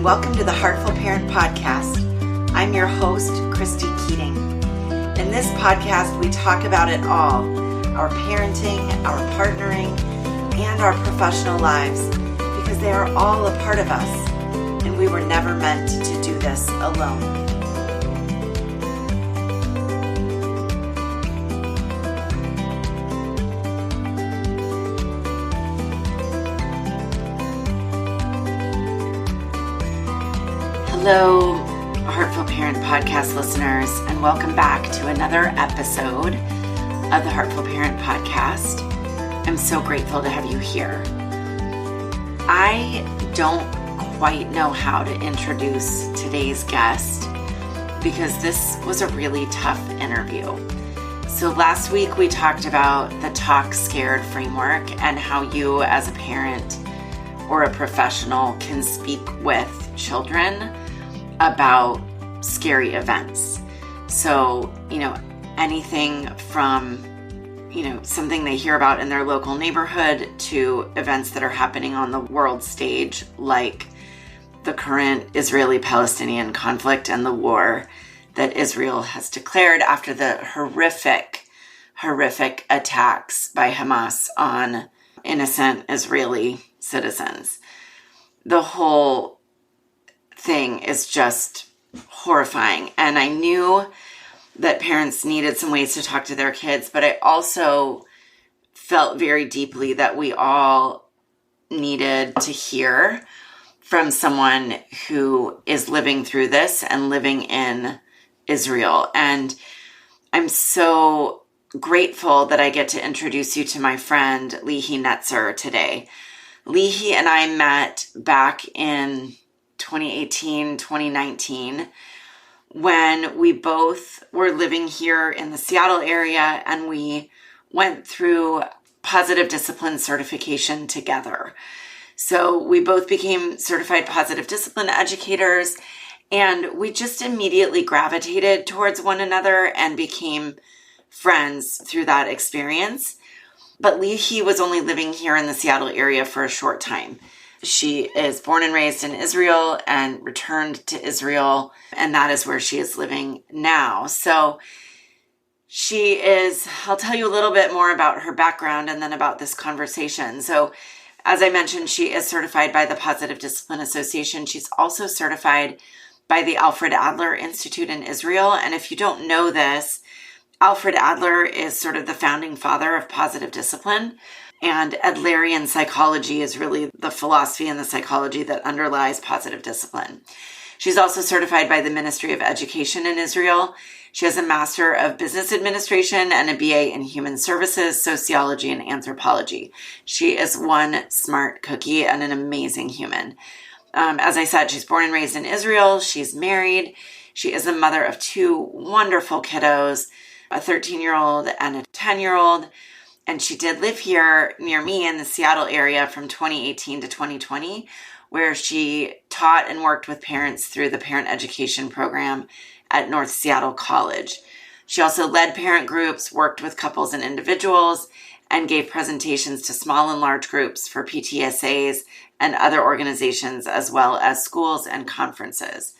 Welcome to the Heartful Parent Podcast. I'm your host, Christy Keating. In this podcast, we talk about it all, our parenting, our partnering, and our professional lives, because they are all a part of us, and we were never meant to do this alone. Hello, Heartful Parent Podcast listeners, and welcome back to another episode of the Heartful Parent Podcast. I'm so grateful to have you here. I don't quite know how to introduce today's guest because this was a really tough interview. So last week we talked about the Talk Scared framework and how you as a parent or a professional can speak with children about scary events. So, anything from, something they hear about in their local neighborhood to events that are happening on the world stage, like the current Israeli-Palestinian conflict and the war that Israel has declared after the horrific attacks by Hamas on innocent Israeli citizens. The whole thing is just horrifying. And I knew that parents needed some ways to talk to their kids, but I also felt very deeply that we all needed to hear from someone who is living through this and living in Israel. And I'm so grateful that I get to introduce you to my friend Lihi Netzer today. Lihi and I met back in 2018, 2019, when we both were living here in the Seattle area and we went through positive discipline certification together. So we both became certified positive discipline educators, and we just immediately gravitated towards one another and became friends through that experience. But Lihi was only living here in the Seattle area for a short time. She is born and raised in Israel and returned to Israel, and that is where she is living now. So I'll tell you a little bit more about her background and then about this conversation. So as I mentioned, she is certified by the Positive Discipline Association. She's also certified by the Alfred Adler Institute in Israel. And if you don't know this, Alfred Adler is sort of the founding father of positive discipline. And Adlerian psychology is really the philosophy and the psychology that underlies positive discipline. She's also certified by the Ministry of Education in Israel. She has a Master of Business Administration and a BA in Human Services, Sociology, and Anthropology. She is one smart cookie and an amazing human. As I said, she's born and raised in Israel. She's married. She is a mother of two wonderful kiddos, a 13-year-old and a 10-year-old. And she did live here near me in the Seattle area from 2018 to 2020, where she taught and worked with parents through the parent education program at North Seattle College. She also led parent groups, worked with couples and individuals, and gave presentations to small and large groups for PTSAs and other organizations, as well as schools and conferences.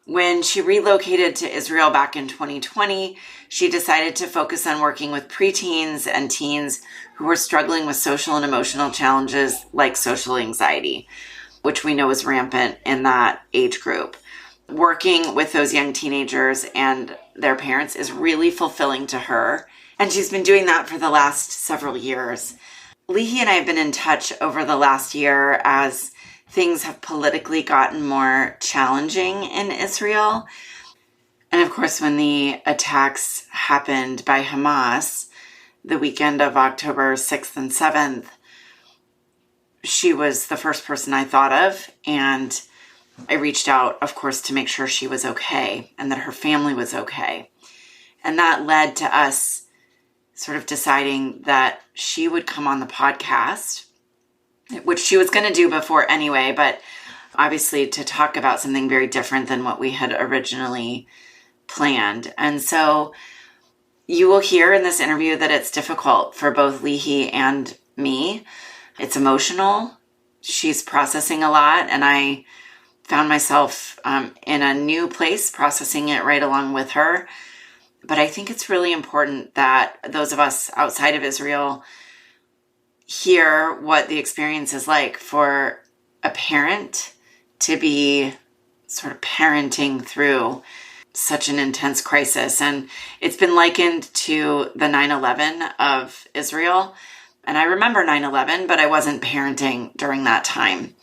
When she relocated to Israel back in 2020, she decided to focus on working with preteens and teens who were struggling with social and emotional challenges like social anxiety, which we know is rampant in that age group. Working with those young teenagers and their parents is really fulfilling to her, and she's been doing that for the last several years. Lihi and I have been in touch over the last year as things have politically gotten more challenging in Israel. And of course, when the attacks happened by Hamas the weekend of October 6th and 7th, she was the first person I thought of. And I reached out, of course, to make sure she was okay and that her family was okay. And that led to us sort of deciding that she would come on the podcast, which she was going to do before anyway, but obviously to talk about something very different than what we had originally planned. And so you will hear in this interview that it's difficult for both Lihi and me. It's emotional. She's processing a lot, and I found myself in a new place, processing it right along with her. But I think it's really important that those of us outside of Israel hear what the experience is like for a parent to be sort of parenting through such an intense crisis. And it's been likened to the 9/11 of Israel. And I remember 9/11, but I wasn't parenting during that time.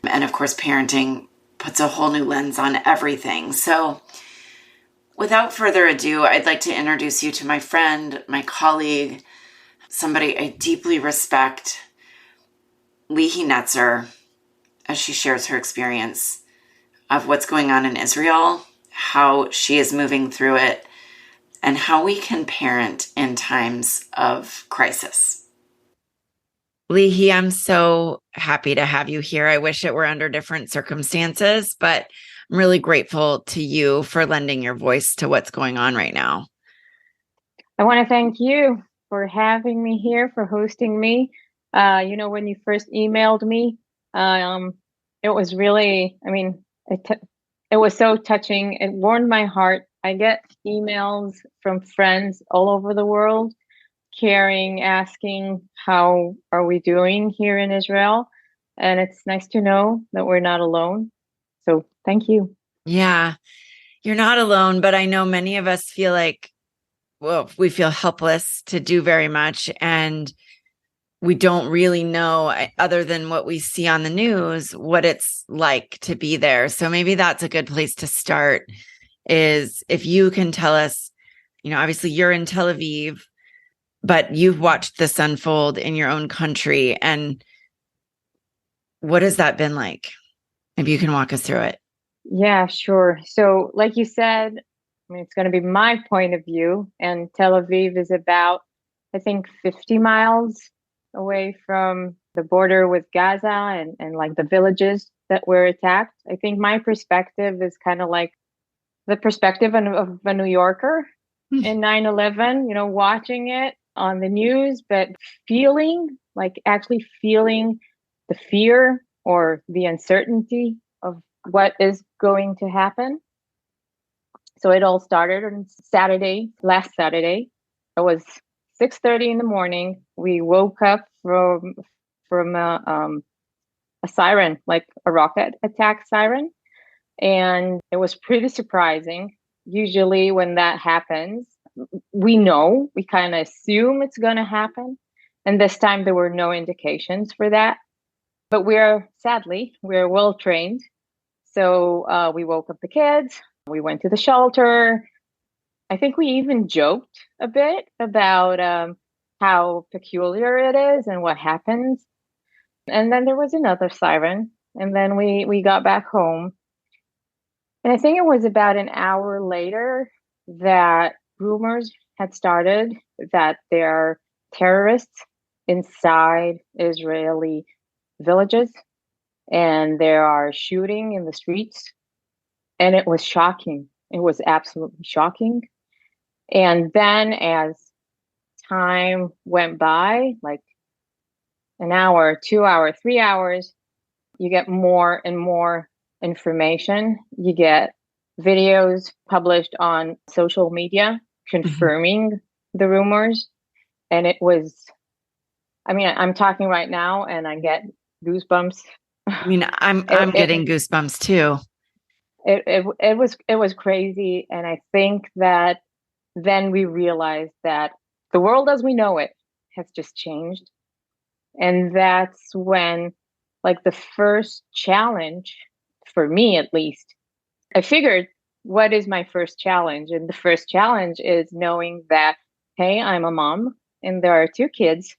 And of course, parenting puts a whole new lens on everything. So without further ado, I'd like to introduce you to my friend, my colleague, somebody I deeply respect, Lihi Netzer, as she shares her experience of what's going on in Israel, how she is moving through it, and how we can parent in times of crisis. Lihi, I'm so happy to have you here. I wish it were under different circumstances, but I'm really grateful to you for lending your voice to what's going on right now. I want to thank you for having me here, for hosting me. When you first emailed me, it was really, it was so touching. It warmed my heart. I get emails from friends all over the world caring, asking how are we doing here in Israel. And it's nice to know that we're not alone. So thank you. Yeah, you're not alone, but I know many of us feel like, well, we feel helpless to do very much. And we don't really know, other than what we see on the news, what it's like to be there. So maybe that's a good place to start, is if you can tell us, obviously you're in Tel Aviv, but you've watched this unfold in your own country. And what has that been like? Maybe you can walk us through it. Yeah, sure. So, like you said, it's going to be my point of view, and Tel Aviv is about, I think, 50 miles away from the border with Gaza and like the villages that were attacked. I think my perspective is kind of like the perspective of a New Yorker in 9/11, watching it on the news, but actually feeling the fear or the uncertainty of what is going to happen. So it all started on last Saturday. It was 6:30 in the morning. We woke up from a siren, like a rocket attack siren, and it was pretty surprising. Usually, when that happens, we kind of assume it's going to happen, and this time there were no indications for that. But we're well trained, so we woke up the kids. We went to the shelter. I think we even joked a bit about how peculiar it is and what happens. And then there was another siren. And then we got back home. And I think it was about an hour later that rumors had started that there are terrorists inside Israeli villages and there are shooting in the streets. And it was shocking. It was absolutely shocking. And then as time went by, like an hour, 2 hours, 3 hours, you get more and more information. You get videos published on social media confirming the rumors. And it was, I'm talking right now and I get goosebumps. I'm getting goosebumps too. It was crazy. And I think that then we realized that the world as we know it has just changed. And that's when, like, the first challenge, for me at least, I figured, what is my first challenge? And the first challenge is knowing that, hey, I'm a mom and there are two kids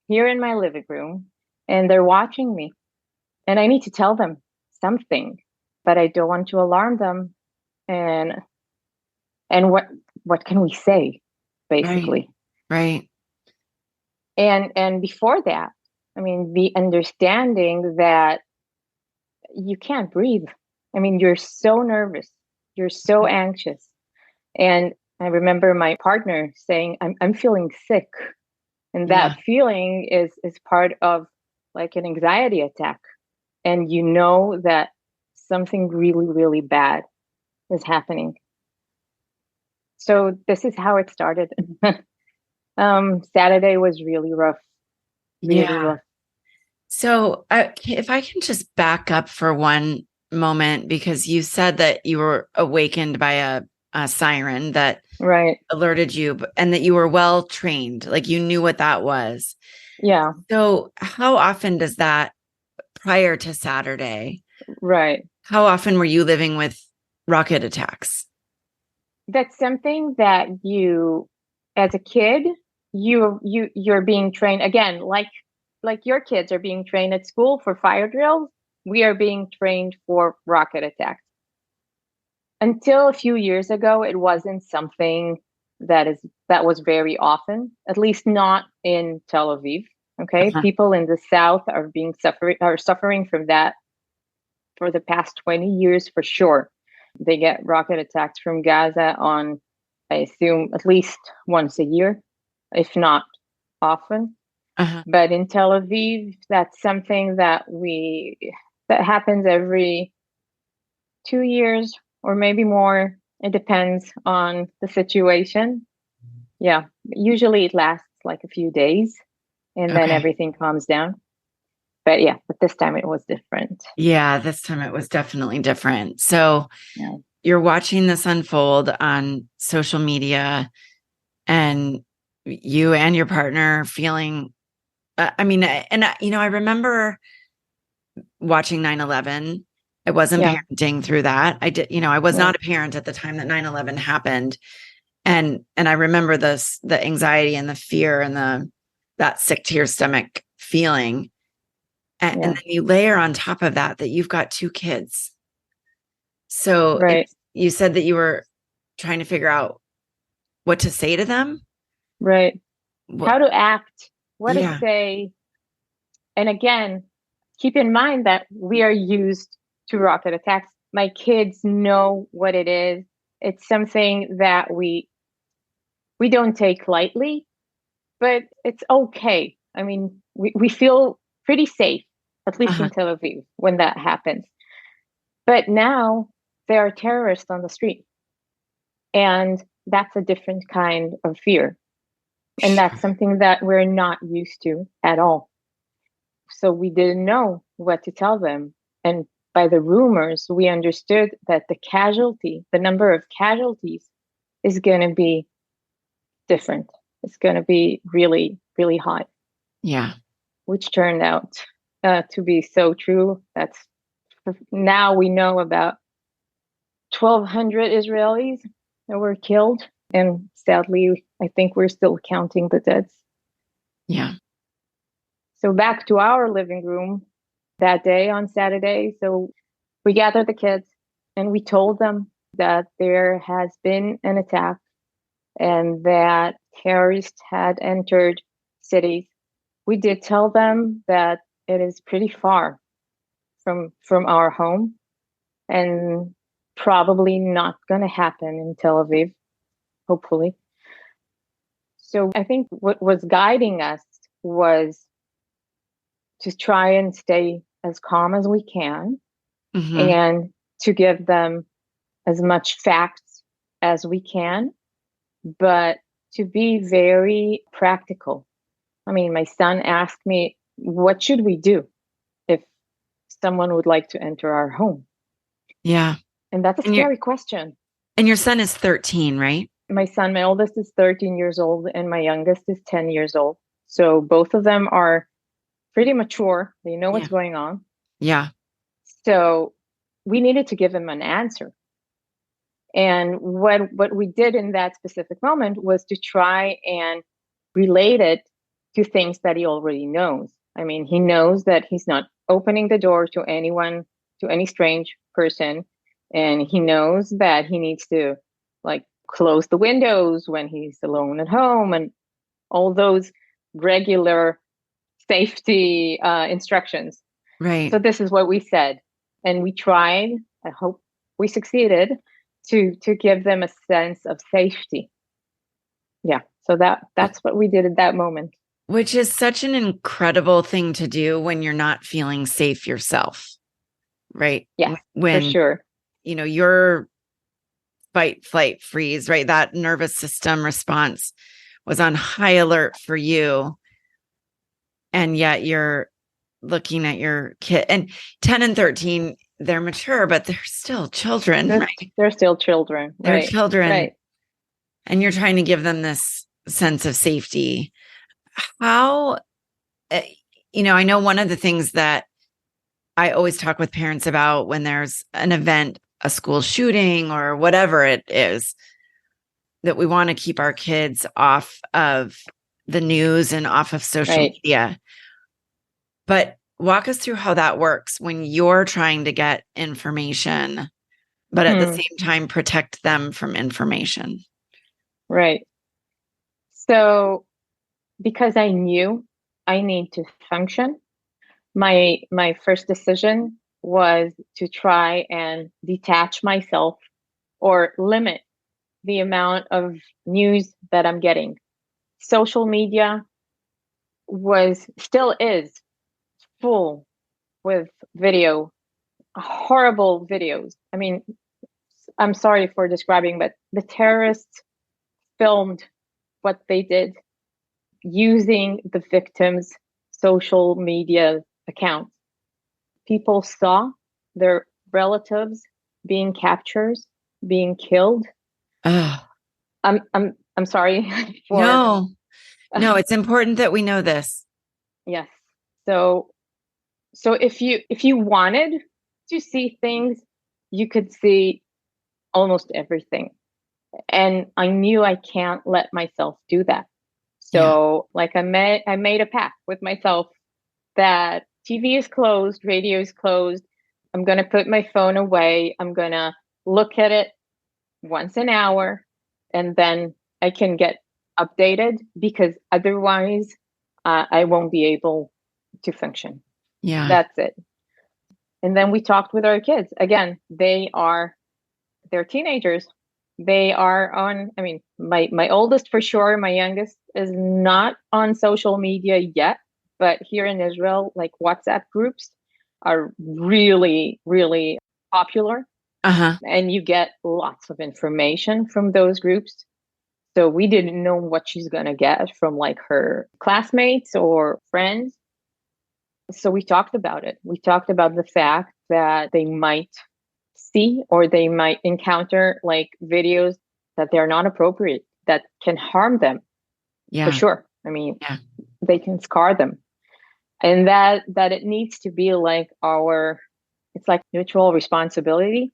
here in my living room and they're watching me. And I need to tell them something, but I don't want to alarm them. And what can we say, basically? Right. And before that, the understanding that you can't breathe. You're so nervous, you're so anxious. And I remember my partner saying, I'm feeling sick. And that feeling is part of like an anxiety attack. And you know that something really, really bad is happening. So this is how it started. Saturday was really rough, really Yeah. rough. So if I can just back up for one moment, because you said that you were awakened by a siren that Right. alerted you and that you were well trained, like you knew what that was. Yeah. So how often does that, prior to Saturday, Right. how often were you living with rocket attacks? That's something that you, as a kid, you're being trained again, like your kids are being trained at school for fire drills. We are being trained for rocket attacks. Until a few years ago, it wasn't something that was very often, at least not in Tel Aviv. Okay, Uh-huh. people in the south are suffering from that for the past 20 years for sure. They get rocket attacks from Gaza on, I assume, at least once a year, if not often. Uh-huh. But in Tel Aviv, that's something that happens every 2 years or maybe more. It depends on the situation. Yeah, usually it lasts like a few days and then Okay. everything calms down. But yeah, but this time it was different. Yeah, this time it was definitely different. So Yeah. you're watching this unfold on social media, and you and your partner feeling, I mean, I remember watching 9/11. I wasn't Yeah. parenting through that. I was Yeah. not a parent at the time that 9/11 happened. And I remember the anxiety and the fear and that sick to your stomach feeling. And Yeah. then you layer on top of that you've got two kids. So Right. you said that you were trying to figure out what to say to them. Right. What? How to act, what to Yeah. say. And again, keep in mind that we are used to rocket attacks. My kids know what it is. It's something that we don't take lightly, but it's okay. I mean, we feel pretty safe, at least Uh-huh. in Tel Aviv, when that happens. But now there are terrorists on the street, and that's a different kind of fear. And that's something that we're not used to at all. So we didn't know what to tell them. And by the rumors, we understood that the number of casualties is going to be different. It's going to be really, really high, Yeah. which turned out to be so true. That's now we know about 1,200 Israelis that were killed. And sadly, I think we're still counting the deaths. Yeah. So back to our living room that day on Saturday. So we gathered the kids and we told them that there has been an attack and that terrorists had entered cities. We did tell them that it is pretty far from our home and probably not going to happen in Tel Aviv, hopefully. So I think what was guiding us was to try and stay as calm as we can Hmm. and to give them as much facts as we can, but to be very practical. I mean, my son asked me, what should we do if someone would like to enter our home? Yeah. And that's a And your scary question. and your son is 13, right? My oldest is 13 years old, and my youngest is 10 years old. So both of them are pretty mature. They know what's Yeah. going on. Yeah. So we needed to give him an answer. And what we did in that specific moment was to try and relate it to things that he already knows. I mean, he knows that he's not opening the door to anyone, to any strange person. And he knows that he needs to like close the windows when he's alone at home and all those regular safety instructions. Right. So this is what we said. And we tried, I hope we succeeded, to give them a sense of safety. Yeah. So that's what we did at that moment. Which is such an incredible thing to do when you're not feeling safe yourself. right? Yes, for When, sure. your fight, flight, freeze, right? That nervous system response was on high alert for you. And yet you're looking at your kid, and 10 and 13, they're mature, but they're still children, right? They're still children. They're Right. children. Right. And you're trying to give them this sense of safety. How, uh, I know one of the things that I always talk with parents about when there's an event, a school shooting or whatever it is, that we want to keep our kids off of the news and off of social Right. media. But walk us through how that works when you're trying to get information, but at the same time protect them from information. Right. So because I knew I need to function, my first decision was to try and detach myself or limit the amount of news that I'm getting. Social media still is full with horrible videos. I mean, I'm sorry for describing, but the terrorists filmed what they did using the victims' social media accounts. People saw their relatives being captured, being killed. Oh, I'm sorry for no, it's important that we know this. yes. So if you wanted to see things, you could see almost everything. And I knew I can't let myself do that. Yeah. So like I made a pact with myself that TV is closed, radio is closed. I'm going to put my phone away. I'm going to look at it once an hour, and then I can get updated, because otherwise I won't be able to function. Yeah. That's it. And then we talked with our kids. Again, they're teenagers. They are on, I mean, my oldest for sure, my youngest is not on social media yet, but here in Israel, like WhatsApp groups are really, really popular, Uh-huh. and you get lots of information from those groups. So we didn't know what she's going to get from like her classmates or friends. So we talked about it. We talked about the fact that they might see or they might encounter like videos that they're not appropriate, that can harm them for Yeah. sure. I mean, Yeah. they can scar them. And that it needs to be like it's like mutual responsibility.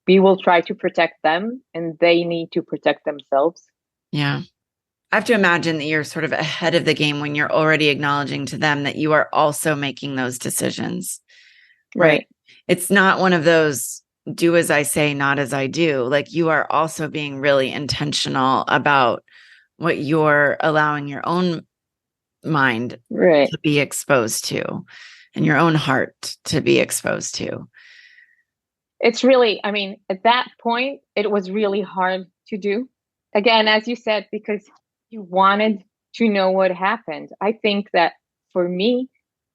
We will try to protect them and they need to protect themselves. Yeah. I have to imagine that you're sort of ahead of the game when you're already acknowledging to them that you are also making those decisions, right? Right. It's not one of those do as I say, not as I do. Like you are also being really intentional about what you're allowing your own mind Right. to be exposed to and your own heart to be exposed to. It's really, I mean, at that point, it was really hard to do. Again, as you said, because you wanted to know what happened. I think that for me,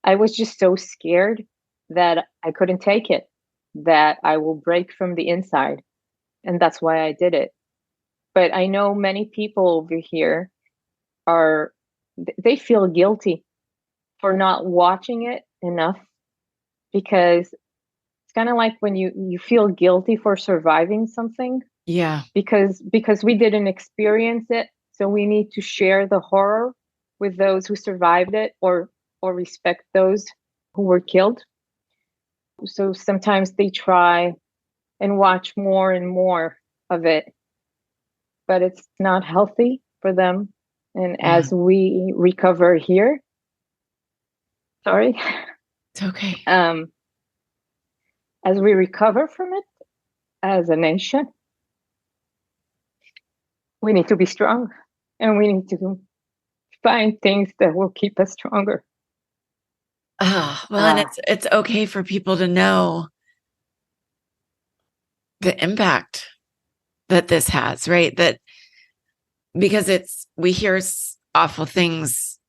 I was just so scared that I couldn't take it, that I will break from the inside. And that's why I did it. But I know many people over here are, they feel guilty for not watching it enough, because it's kind of like when you feel guilty for surviving something, Yeah. because we didn't experience it, so we need to share the horror with those who survived it, or respect those who were killed. So sometimes they try and watch more and more of it, but it's not healthy for them. And Yeah. as we recover here, sorry, It's okay. as we recover from it as a nation, we need to be strong, and we need to find things that will keep us stronger. Oh, well, and it's okay for people to know the impact that this has, right? That because we hear awful things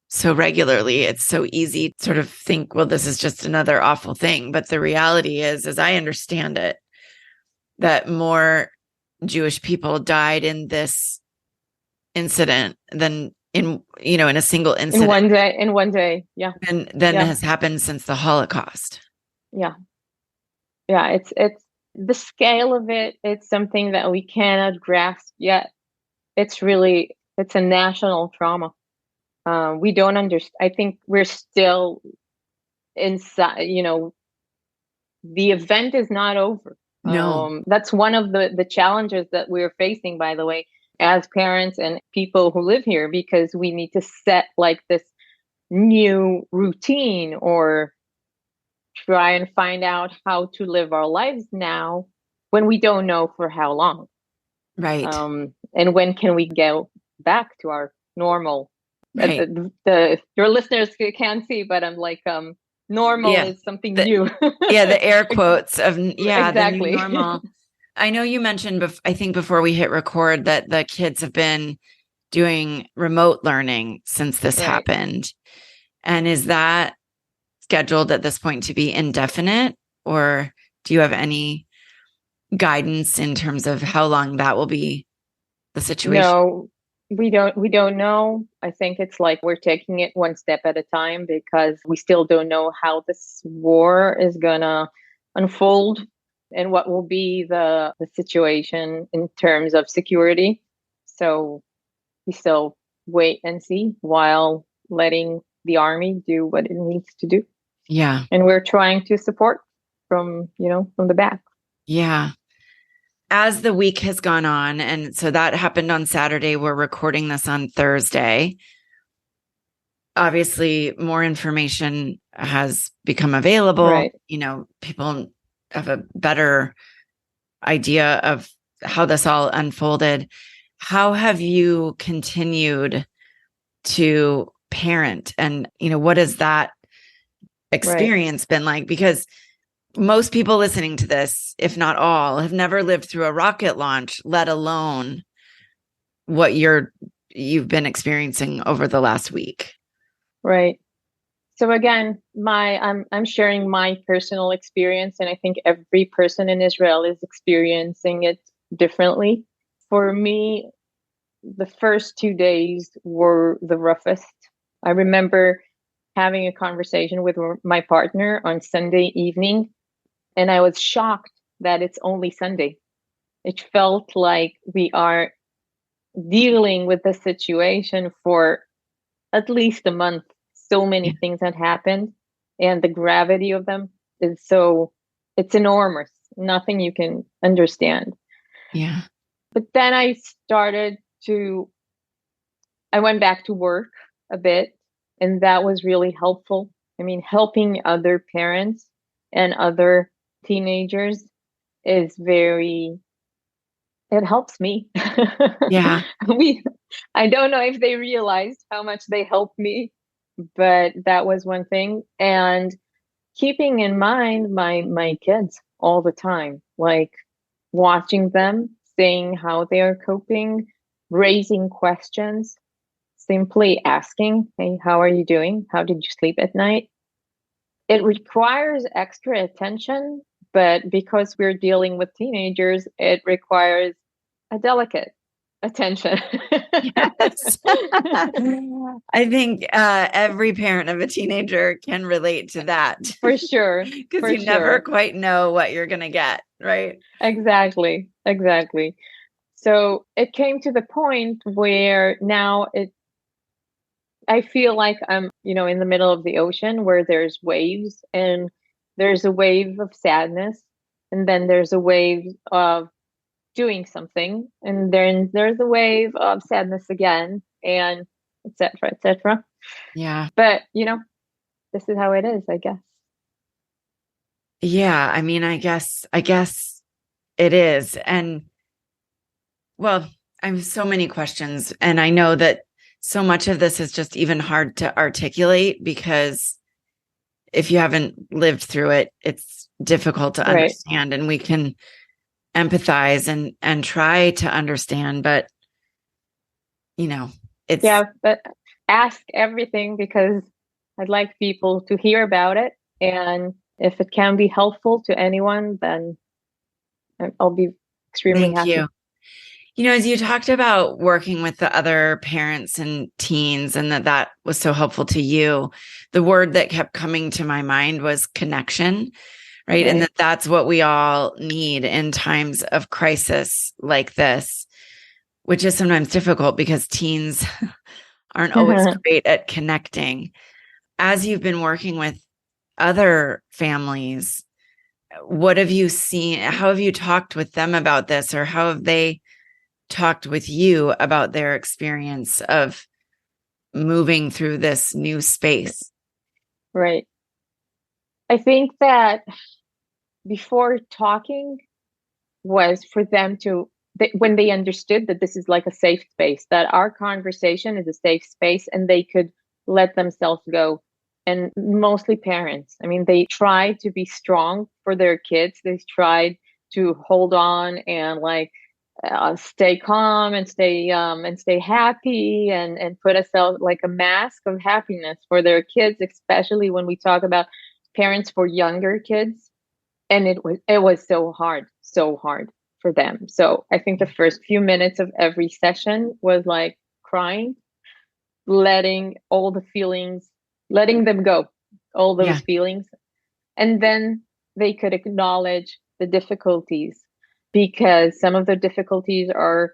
so regularly, it's so easy to sort of think, well, this is just another awful thing. But the reality is, as I understand it, that more Jewish people died in this incident than in a single incident in one day. Yeah. than Yeah. has happened since the Holocaust. Yeah. Yeah. It's the scale of it. It's something that we cannot grasp yet. It's a national trauma. We don't understand. I think we're still inside, the event is not over. No. That's one of the challenges that we're facing, by the way, as parents and people who live here, because we need to set like this new routine or try and find out how to live our lives now when we don't know for how long. Right. And when can we go back to our normal? Right. Your listeners can't see, but I'm like, normal is something new. The air quotes of, exactly. the new normal. I know you mentioned, I think before we hit record, that the kids have been doing remote learning since this happened. And is that scheduled at this point to be indefinite, or do you have any guidance in terms of how long that will be the situation? No, we don't know. I think it's like we're taking it one step at a time because we still don't know how this war is gonna unfold and what will be the situation in terms of security. So we still wait and see while letting the army do what it needs to do. Yeah. And we're trying to support from the back. Yeah. As the week has gone on, and so that happened on Saturday, we're recording this on Thursday. Obviously, more information has become available. Right. People have a better idea of how this all unfolded. How have you continued to parent? And, what has that experience been like? Because most people listening to this, if not all, have never lived through a rocket launch, let alone what you've been experiencing over the last week. Right. So again, I'm sharing my personal experience, and I think every person in Israel is experiencing it differently. For me, the first 2 days were the roughest. I remember having a conversation with my partner on Sunday evening, and I was shocked that it's only Sunday. It felt like we are dealing with the situation for at least a month. So many things had happened, and the gravity of them is it's enormous. Nothing you can understand. Yeah. But then I went back to work a bit, and that was really helpful. I mean, helping other parents and other teenagers it helps me. Yeah. I don't know if they realized how much they helped me, but that was one thing. And keeping in mind my kids all the time, like watching them, seeing how they are coping, raising questions, simply asking, hey, how are you doing? How did you sleep at night? It requires extra attention, but because we're dealing with teenagers, it requires a delicate attention. Yes. I think every parent of a teenager can relate to that. For sure. Because you never quite know what you're going to get, right? Exactly. So it came to the point where now I feel like I'm, in the middle of the ocean where there's waves, and there's a wave of sadness, and then there's a wave of doing something, and then there's a wave of sadness again, and etc., etc. Yeah. But this is how it is, I guess. Yeah, I mean, I guess it is. And well, I have so many questions, and I know that so much of this is just even hard to articulate because if you haven't lived through it, it's difficult to understand, and we can empathize and try to understand, but it's but ask everything because I'd like people to hear about it. And if it can be helpful to anyone, then I'll be extremely Thank happy. you. As you talked about working with the other parents and teens and that was so helpful to you, the word that kept coming to my mind was connection, right? And Right. that's what we all need in times of crisis like this, which is sometimes difficult because teens aren't always great at connecting. As you've been working with other families, what have you seen? How have you talked with them about this, or how have they talked with you about their experience of moving through this new space? Right. I think that before talking was for them to, when they understood that this is like a safe space, that our conversation is a safe space and they could let themselves go. And mostly parents. I mean, they tried to be strong for their kids. They tried to hold on and like stay calm and stay happy and put ourselves like a mask of happiness for their kids, especially when we talk about parents for younger kids. And it was so hard for them. So I think the first few minutes of every session was like crying, letting all the feelings, letting them go, all Yeah. those feelings. And then they could acknowledge the difficulties, because some of the difficulties are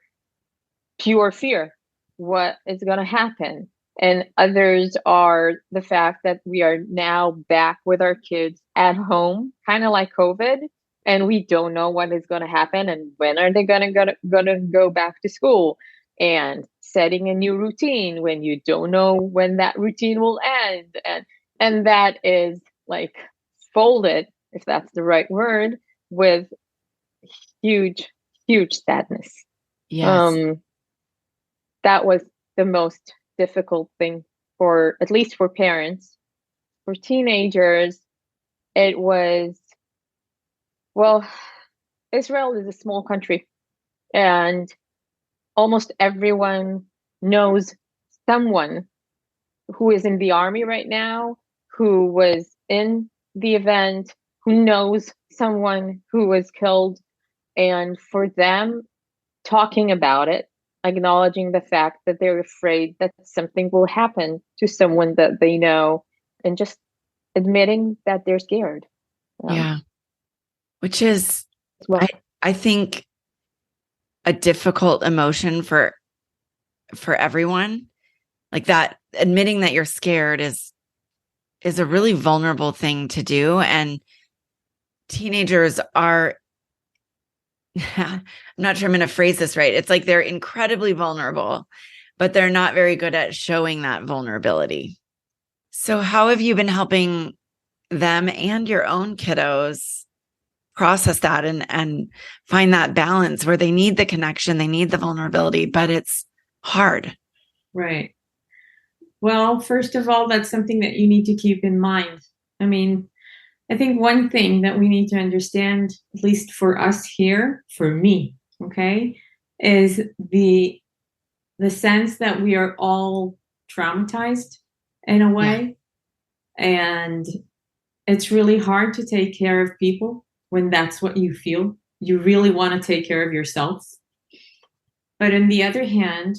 pure fear. What is going to happen? And others are the fact that we are now back with our kids at home, kind of like COVID, and we don't know what is going to happen and when are they going to go back to school, and setting a new routine when you don't know when that routine will end, and that is like folded, if that's the right word, with huge huge sadness. Yes. um that was the most difficult thing, for at least for parents. For teenagers, it was, well, Israel is a small country, and almost everyone knows someone who is in the army right now, who was in the event, who knows someone who was killed. And for them, talking about it, acknowledging the fact that they're afraid that something will happen to someone that they know, and just admitting that they're scared. Yeah. Which is, As well. I think, a difficult emotion for everyone. Like that, admitting that you're scared is a really vulnerable thing to do. And teenagers are, I'm not sure I'm going to phrase this right. It's like they're incredibly vulnerable, but they're not very good at showing that vulnerability. So, how have you been helping them and your own kiddos process that and find that balance where they need the connection, they need the vulnerability, but it's hard? Right. Well, first of all, that's something that you need to keep in mind. I mean, I think one thing that we need to understand, at least for us here, for me, okay, is the sense that we are all traumatized in a way. Yeah. And it's really hard to take care of people when that's what you feel. You really want to take care of yourself. But on the other hand,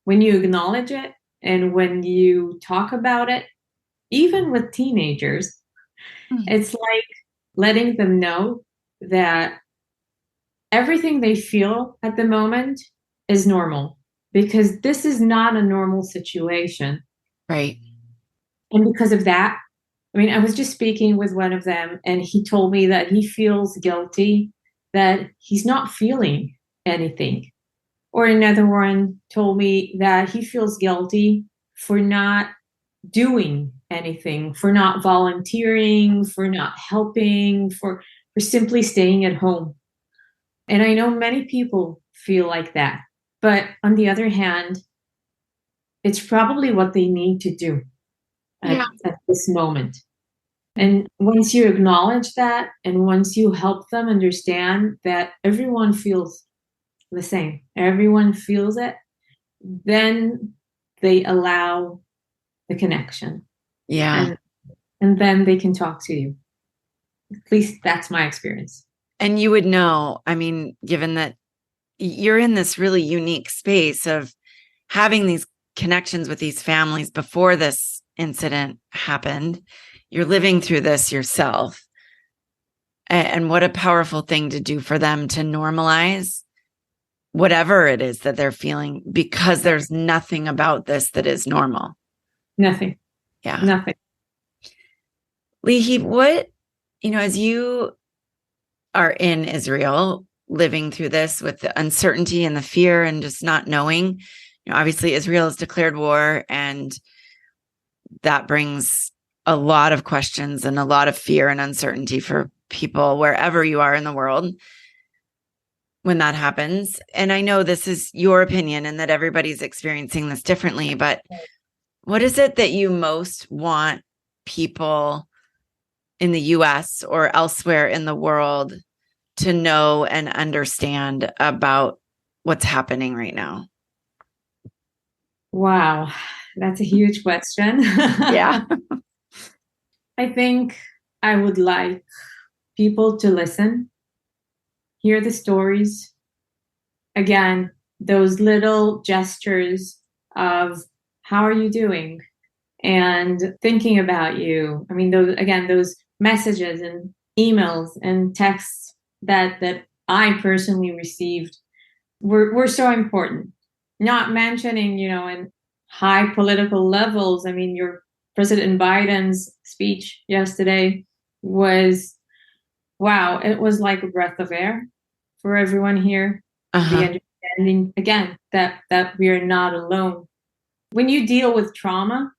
when you acknowledge it and when you talk about it, even with teenagers, it's like letting them know that everything they feel at the moment is normal, because this is not a normal situation. Right. And because of that, I mean, I was just speaking with one of them and he told me that he feels guilty that he's not feeling anything. Or another one told me that he feels guilty for not doing anything, for not volunteering, for not helping, for simply staying at home. And I know many people feel like that. But on the other hand, it's probably what they need to do at this moment. And once you acknowledge that, and once you help them understand that everyone feels the same, everyone feels it, then they allow the connection. Yeah. And then they can talk to you. At least that's my experience. And you would know, I mean, given that you're in this really unique space of having these connections with these families before this incident happened, you're living through this yourself. And what a powerful thing to do for them to normalize whatever it is that they're feeling, because there's nothing about this that is normal. Nothing. Yeah. Nothing. Lihi, what, as you are in Israel living through this with the uncertainty and the fear and just not knowing, obviously Israel has declared war, and that brings a lot of questions and a lot of fear and uncertainty for people wherever you are in the world when that happens. And I know this is your opinion and that everybody's experiencing this differently, but what is it that you most want people in the US or elsewhere in the world to know and understand about what's happening right now? Wow, that's a huge question. Yeah. I think I would like people to listen, hear the stories. Again, those little gestures of how are you doing and thinking about you. I mean, those messages and emails and texts that I personally received were so important. Not mentioning, in high political levels. I mean, your President Biden's speech yesterday was, wow, it was like a breath of air for everyone here. The understanding, again, that we are not alone. When you deal with trauma,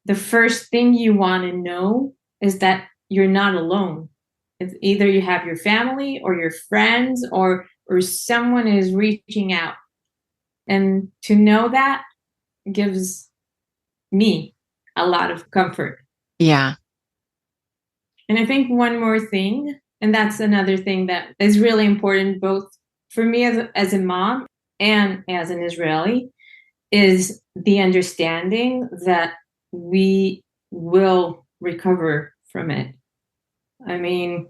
the first thing you want to know is that you're not alone. It's either you have your family or your friends or someone is reaching out. And to know that gives me a lot of comfort. Yeah. And I think one more thing, and that's another thing that is really important, both for me as a mom and as an Israeli, is the understanding that we will recover from it. I mean,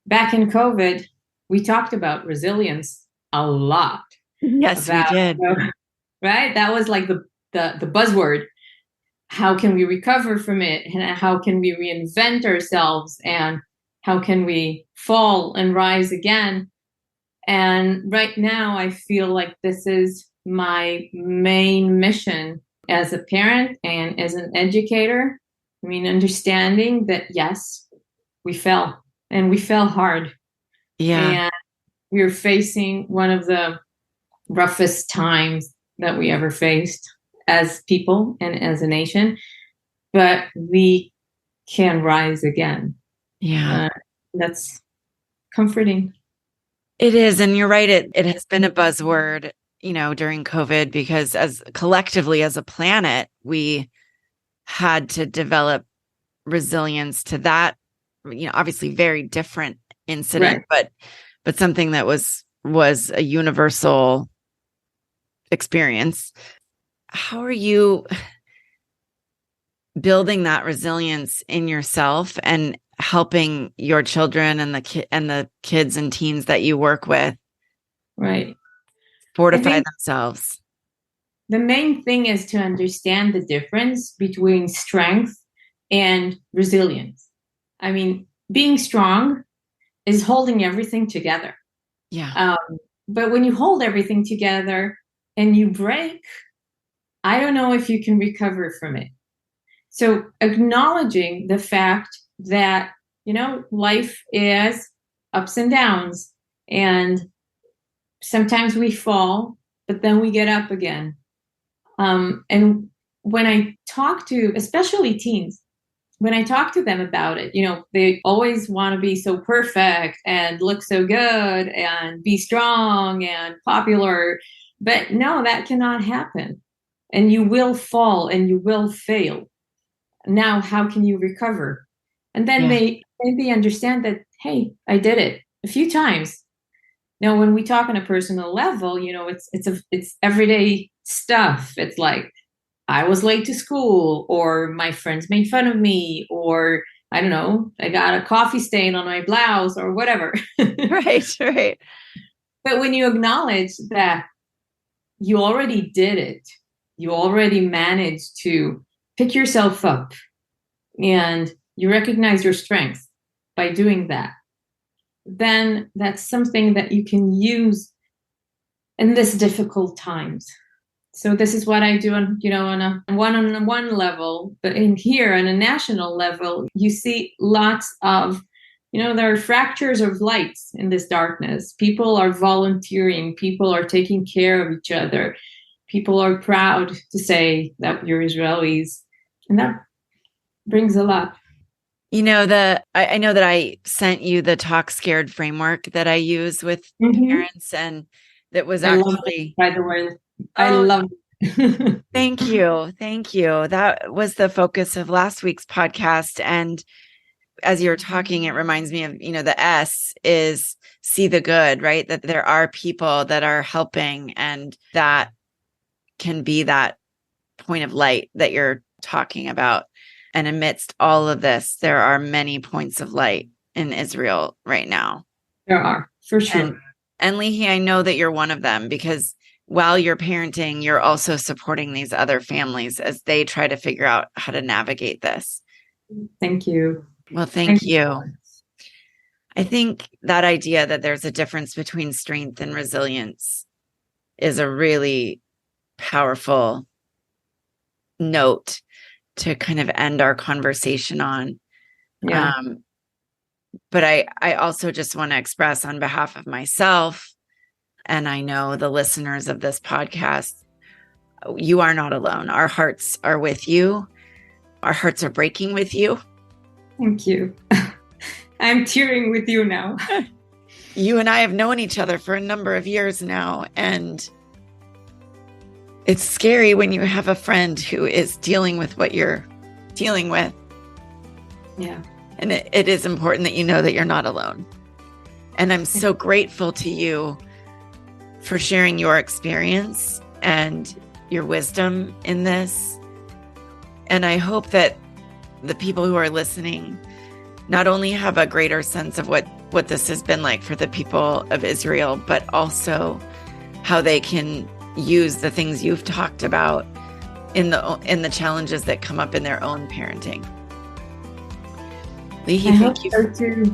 back in COVID, we talked about resilience a lot. Yes, we did. Right? That was like the buzzword. How can we recover from it? And how can we reinvent ourselves? And how can we fall and rise again? And right now, I feel like this is my main mission as a parent and as an educator. I mean, understanding that, yes, we fell and we fell hard. Yeah. And we're facing one of the roughest times that we ever faced as people and as a nation, but we can rise again. Yeah. That's comforting. It is. And you're right. It has been a buzzword, during COVID, because as collectively as a planet, we had to develop resilience to that, obviously very different incident, right. but something that was a universal experience. How are you building that resilience in yourself and helping your children and the kids and teens that you work with fortify themselves? The main thing is to understand the difference between strength and resilience. I mean, being strong is holding everything together. Yeah. But when you hold everything together and you break, I don't know if you can recover from it. So acknowledging the fact that, life is ups and downs, and sometimes we fall, but then we get up again. And when I talk to, especially teens, when I talk to them about it, they always want to be so perfect and look so good and be strong and popular. But no, that cannot happen. And you will fall and you will fail. Now, how can you recover? And then they understand that, hey, I did it a few times. Now, when we talk on a personal level, it's everyday stuff. It's like, I was late to school, or my friends made fun of me, or I don't know, I got a coffee stain on my blouse or whatever. Right, right. But when you acknowledge that you already did it, you already managed to pick yourself up, and you recognize your strength by doing that, then that's something that you can use in this difficult times. So this is what I do on, on a one-on-one level, but in here on a national level, you see lots of, there are fractures of lights in this darkness. People are volunteering, people are taking care of each other. People are proud to say that you're Israelis, and that brings a lot. I know that I sent you the Talk Scared framework that I use with parents, and that was I actually, love it, by the way. I love it. Thank you. Thank you. That was the focus of last week's podcast. And as you're talking, it reminds me of, the S is see the good, right? That there are people that are helping, and that can be that point of light that you're talking about. And amidst all of this, there are many points of light in Israel right now. There are, for sure. And Lihi, I know that you're one of them, because while you're parenting, you're also supporting these other families as they try to figure out how to navigate this. Thank you. Well, thank you. I think that idea that there's a difference between strength and resilience is a really powerful note to kind of end our conversation on. Yeah. But I also just want to express on behalf of myself, and I know the listeners of this podcast, you are not alone. Our hearts are with you. Our hearts are breaking with you. Thank you. I'm tearing with you now. You and I have known each other for a number of years now, and it's scary when you have a friend who is dealing with what you're dealing with. Yeah. And it is important that you know that you're not alone. And I'm so grateful to you for sharing your experience and your wisdom in this. And I hope that the people who are listening not only have a greater sense of what this has been like for the people of Israel, but also how they can use the things you've talked about in the challenges that come up in their own parenting. Lihi, thank you. So too.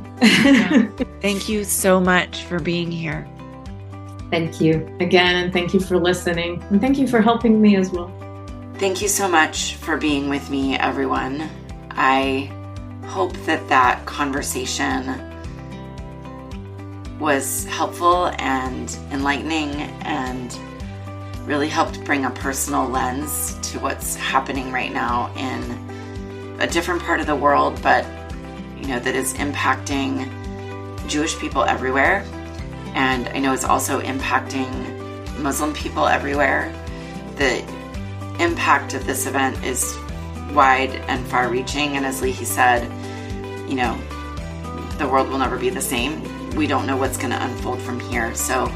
Thank you so much for being here. Thank you again, and thank you for listening, and thank you for helping me as well. Thank you so much for being with me, everyone. I hope that conversation was helpful and enlightening, and really helped bring a personal lens to what's happening right now in a different part of the world, but that is impacting Jewish people everywhere. And I know it's also impacting Muslim people everywhere. The impact of this event is wide and far-reaching. And as Lihi said, the world will never be the same. We don't know what's going to unfold from here. So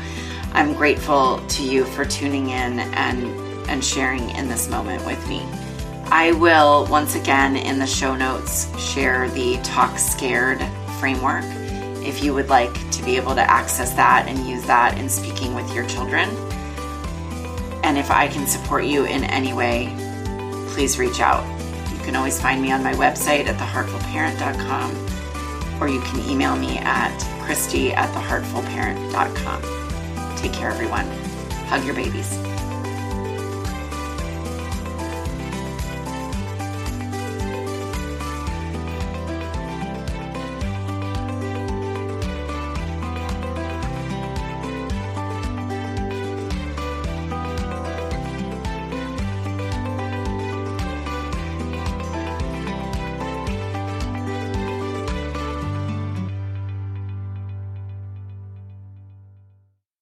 I'm grateful to you for tuning in and sharing in this moment with me. I will, once again, in the show notes, share the Talk Scared framework if you would like to be able to access that and use that in speaking with your children. And if I can support you in any way, please reach out. You can always find me on my website at theheartfulparent.com, or you can email me at christy@theheartfulparent.com. Take care, everyone. Hug your babies.